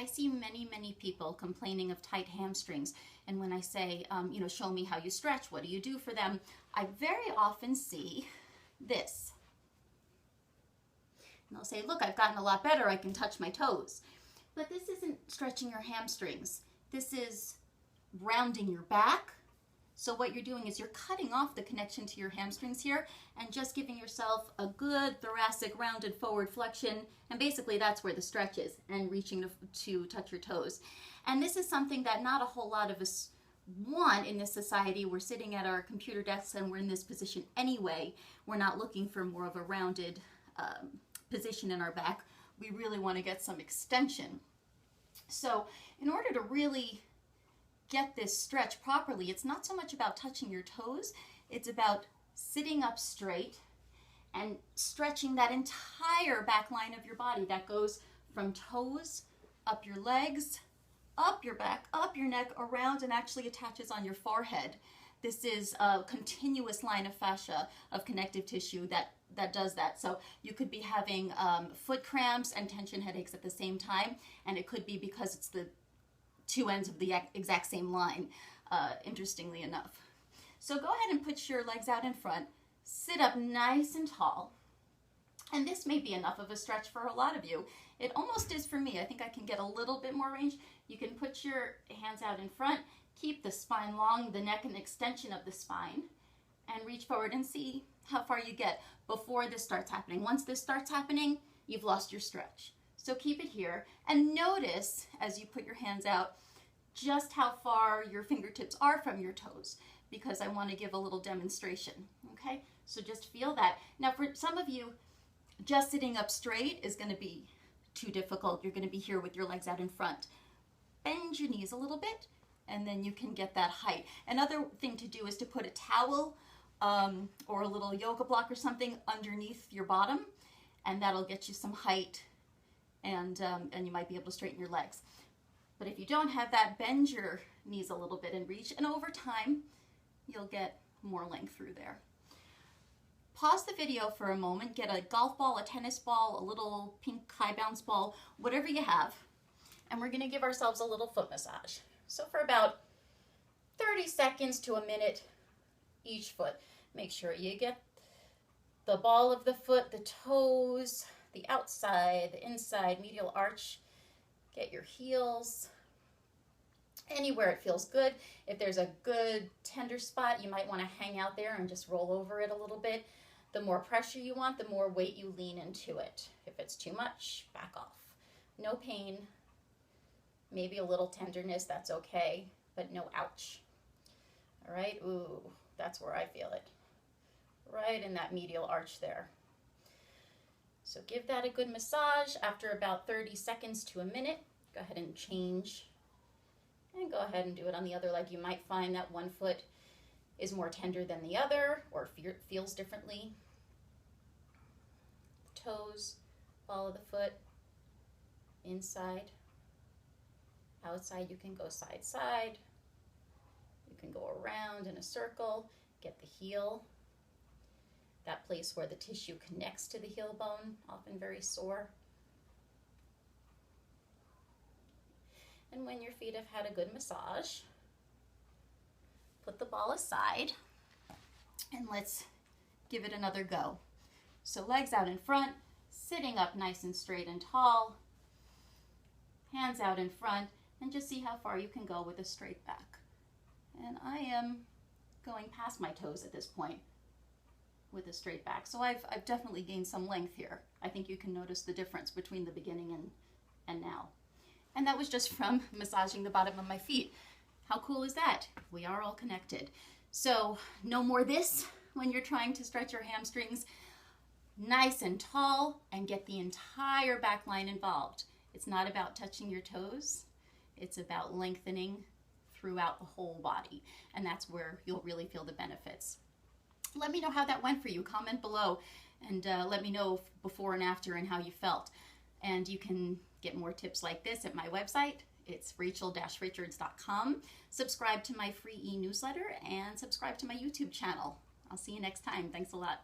I see many people complaining of tight hamstrings. And when I say, you know, show me how you stretch, what do you do for them? I very often see this. And they'll say, look, I've gotten a lot better. I can touch my toes. But this isn't stretching your hamstrings. This is rounding your back. So what you're doing is you're cutting off the connection to your hamstrings here and just giving yourself a good thoracic rounded forward flexion. And basically that's where the stretch is, and reaching to touch your toes. And this is something that not a whole lot of us want in this society. We're sitting at our computer desks and we're in this position anyway. We're not looking for more of a rounded position in our back. We really want to get some extension. So in order to really get this stretch properly, it's not so much about touching your toes, it's about sitting up straight and stretching that entire back line of your body that goes from toes, up your legs, up your back, up your neck, around, and actually attaches on your forehead. This is a continuous line of fascia, of connective tissue that does that. So you could be having foot cramps and tension headaches at the same time, and it could be because it's the two ends of the exact same line, interestingly enough. So go ahead and put your legs out in front, sit up nice and tall, and this may be enough of a stretch for a lot of you. It almost is for me. I think I can get a little bit more range. You can put your hands out in front, keep the spine long, the neck an extension of the spine, and reach forward and see how far you get before this starts happening. Once this starts happening, you've lost your stretch. So keep it here and notice as you put your hands out just how far your fingertips are from your toes, because I want to give a little demonstration, okay? So just feel that. Now for some of you, just sitting up straight is going to be too difficult. You're going to be here with your legs out in front. Bend your knees a little bit and then you can get that height. Another thing to do is to put a towel or a little yoga block or something underneath your bottom, and that'll get you some height. And you might be able to straighten your legs. But if you don't have that, bend your knees a little bit and reach, and over time you'll get more length through there. Pause the video for a moment, get a golf ball, a tennis ball, a little pink high bounce ball, whatever you have, and we're going to give ourselves a little foot massage. So for about 30 seconds to a minute each foot. Make sure you get the ball of the foot, the toes, the outside, the inside, medial arch. Get your heels anywhere it feels good. If there's a good tender spot, you might want to hang out there and just roll over it a little bit. The more pressure you want, the more weight you lean into it. If it's too much, back off. No pain, maybe a little tenderness, that's okay, but no ouch. All right, ooh, that's where I feel it. Right in that medial arch there. So give that a good massage. After about 30 seconds to a minute, go ahead and change. And go ahead and do it on the other leg. You might find that one foot is more tender than the other or feels differently. Toes, ball of the foot, inside, outside. You can go side, side. You can go around in a circle. Get the heel. That place where the tissue connects to the heel bone, often very sore. And when your feet have had a good massage, put the ball aside and let's give it another go. So legs out in front, sitting up nice and straight and tall, hands out in front, and just see how far you can go with a straight back. And I am going past my toes at this point with a straight back. So I've definitely gained some length here. I think you can notice the difference between the beginning and now. And that was just from massaging the bottom of my feet. How cool is that? We are all connected. So no more this when you're trying to stretch your hamstrings. Nice and tall and get the entire back line involved. It's not about touching your toes. It's about lengthening throughout the whole body. And that's where you'll really feel the benefits. Let me know how that went for you. Comment below and let me know before and after and how you felt. And you can get more tips like this at my website. It's rachel-richards.com. Subscribe to my free e-newsletter and subscribe to my YouTube channel. I'll see you next time. Thanks a lot.